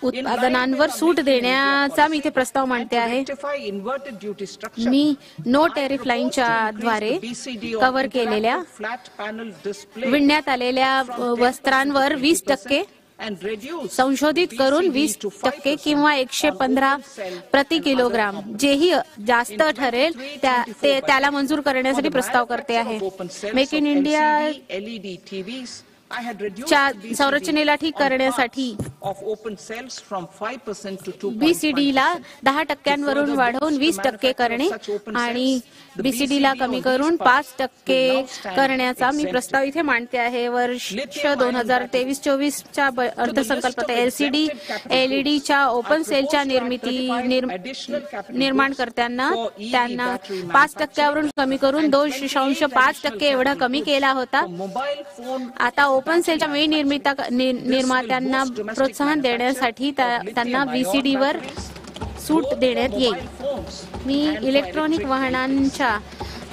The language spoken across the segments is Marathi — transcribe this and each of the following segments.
उत्पादनांवर सूट देण्याचा मी इथे प्रस्ताव मांडते आहे. मी नो टॅरिफ लाईनच्या द्वारे कव्हर केलेल्या विणण्यात आलेल्या वस्त्रांवर 20% संशोधित करून 20% किंवा 115 प्रति किलोग्राम जेही जास्त ठरेल त्याला मंजूर करण्यासाठी प्रस्ताव करते आहे. मेक इन इंडिया संरचनेला ठीक करण्यासाठी बीसीडी ला 10% वाढवून 20% करणे आणि बीसीडी ला कमी करून 5% करण्याचा मी प्रस्ताव इथे मांडते आहे. वर्ष 2023-24 च्या अर्थसंकल्पात LCD LED च्या ओपन सेलच्या निर्माणकर्त्यांना त्यांना 5% कमी करून 2.5% एवढा कमी केला होता. आता ओपन सेलच्या निर्मात्यांना प्रोत्साहन देण्यासाठी त्यांना बीसीडी वर सूट देण्यात येईल. मी इलेक्ट्रॉनिक वाहनांच्या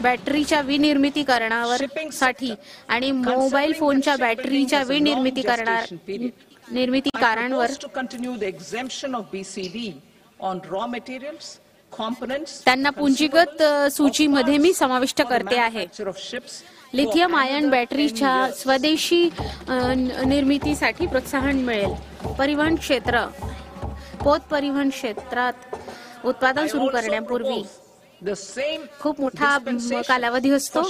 बॅटरीच्या विनिर्मितीकरणासाठी आणि मोबाईल फोनच्या बॅटरीच्या विनिर्मितीकरणावर त्यांना पुंजीगत सूचीमध्ये मी समाविष्ट करते आहे. लिथियम आयन बॅटरीच्या स्वदेशी निर्मितीसाठी प्रोत्साहन मिळेल. परिवहन क्षेत्र पोत परिवहन क्षेत्रात उत्पादन सुरू करण्यापूर्वी खूप मोठा कालावधी असतो.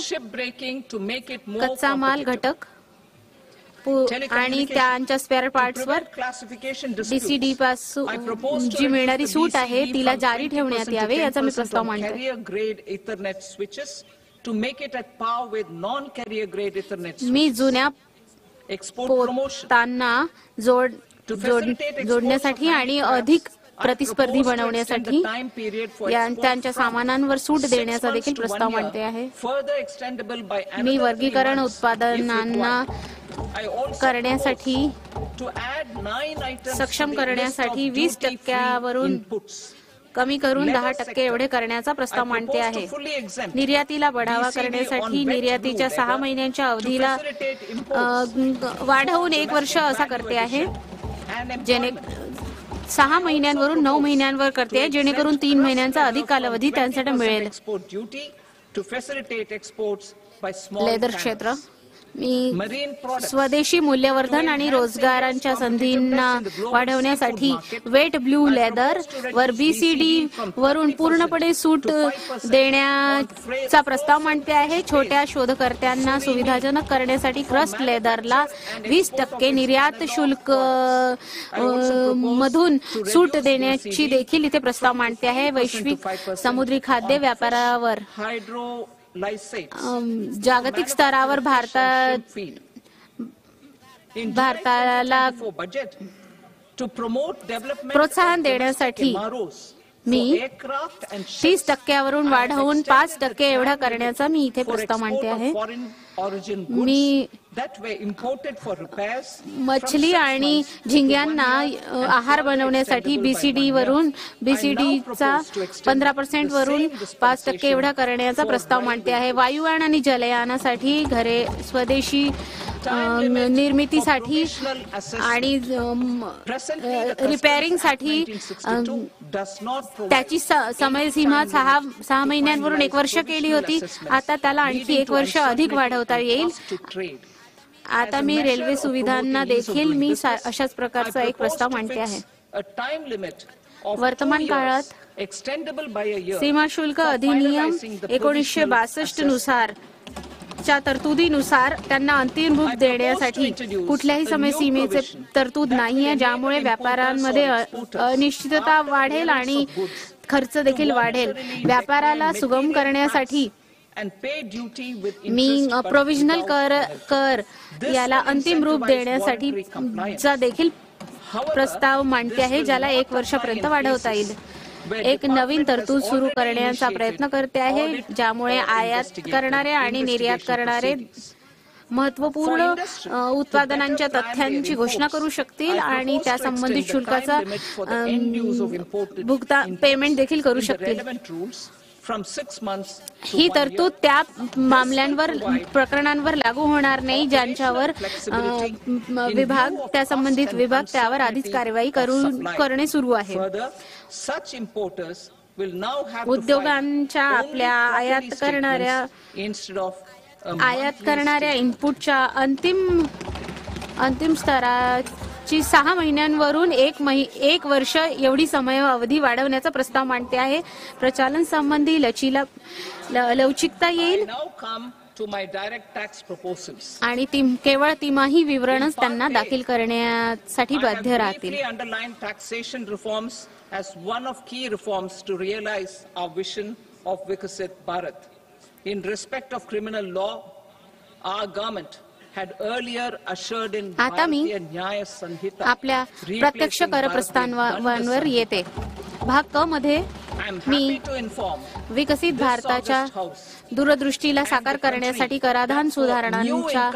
कच्चा माल घटक आणि त्यांच्या स्पेअर पार्ट्सवर बीसीडी पासून जी मिळणारी सूट आहे तिला जारी ठेवण्यात यावे याचा मी प्रस्ताव मांडतो. मी जुन्या पोतांना जोडण्यासाठी आणि अधिक प्रतिस्पर्धी बनवण्यासाठी त्यांच्या सामानांवर सूट देण्याचा देखील प्रस्ताव मांडते आहे. मी वर्गीकरण उत्पादनांना करण्यासाठी सक्षम करण्यासाठी 20% वरून कमी करून 10% एवढे करण्याचा प्रस्ताव मांडते आहे. निर्यातीला बढ़ावा करण्यासाठी निर्यातीच्या 6 महिन्यांच्या अवधीला वाढवून 1 वर्ष असा करते आहे. 6 महिन्यांवरून 9 महिन्यांवर करते आहे जेणेकरून 3 महिन्यांचा अधिक कालावधी त्यांसाठी मिळेल. लेदर क्षेत्र मी स्वदेशी मूल्यवर्धन आणि रोजगारांच्या संधींना वाढवण्यासाठी वेट ब्लू लेदर वर बीसीडी वरून पूर्णपणे सूट देण्याचा प्रस्ताव मांडते आहे. छोट्या शोधकर्त्यांना सुविधाजनक करण्यासाठी क्रस्ट लेदरला 20% निर्यात शुल्क मधून सूट देण्याची देखील इथे प्रस्ताव मांडते आहे. वैश्विक समुद्री खाद्य व्यापारावर जागतिक स्तरावर भारताला प्रोत्साहन देण्यासाठी मी 30% वरून वाढवून 5% एवढा करण्याचा मी इथे प्रस्ताव मांडते आहे. मी मछली आणि झिंग्यांना आहार बनवण्यासाठी बीसीडी वरून बीसीडीचा 15% वरून 5% एवढा करण्याचा प्रस्ताव मांडते आहे. वायुयान आणि जलयानासाठी घरे स्वदेशी निर्मितीसाठी आणि रिपेअरिंगसाठी त्याची समयसीमा 6 महिन्यांवरून 1 वर्ष केली होती. आता त्याला आणखी 1 वर्ष अधिक वाढवता येईल. आता मी रेल्वे सुविधांना देखील मी अशाच प्रकारचा एक प्रस्ताव मांडते आहे. वर्तमान काळात सीमाशुल्क अधिनियम 1962 नुसार च्या तरतुदीनुसार त्यांना अंतिम रूप देण्यासाठी कुठल्याही समयसीमेचे तरतूद नाहीये, ज्यामुळे व्यापाऱ्यांमध्ये अनिश्चितता वाढेल आणि खर्च देखील वाढेल. व्यापाराला सुगम करण्यासाठी मी प्रोव्हिजनल कर याला अंतिम रूप देण्यासाठी चा देखील प्रस्ताव मांडते आहे, ज्याला 1 वर्षापर्यंत वाढवता येईल. एक नवीन तरतूद सुरू करण्याचा प्रयत्न करते आहे, ज्यामुळे आयात करणारे आणि निर्यात करणारे महत्वपूर्ण उत्पादनांच्या तथ्यांची घोषणा करू शकतील आणि त्या संबंधित शुल्काचा पेमेंट देखील करू शकतील. from 6 months to ही 1 तरतूद year. त्या मामल्यांवर प्रकरणांवर लागू होणार नाही ज्यांच्यावर विभाग त्या संबंधित विभाग त्यावर आधीच कारवाई करणे सुरू आहे. Further, such importers will now have to उद्योगांच्या file आपल्या only आयात quarterly करणाऱ्या statements instead of आयात करणाऱ्या इनपुटच्या अंतिम स्तराची 6 महिन्यांवरून 1 वर्ष एवढी समयावधी वाढवण्याचा प्रस्ताव मांडते आहे. प्रचालन संबंधी लवचिकता येईल I now come to my direct tax proposals. आणि केवळ तिमाही विवरणच त्यांना दाखल करण्यासाठी I have बाध्य राहतील. briefly underlined taxation reforms as one of key reforms to realize our vision of Vikasit Bharat. In respect of criminal law, our government had earlier assured in आता मी Bharatiya Nyaya Sanhita आपल्या प्रत्यक्ष कर प्रस्तावांवर येते. भाग क मध्ये I am me happy to inform विकसित भारताच्या दूरदृष्टीला साकार करण्यासाठी कराधान सुधारणांच्या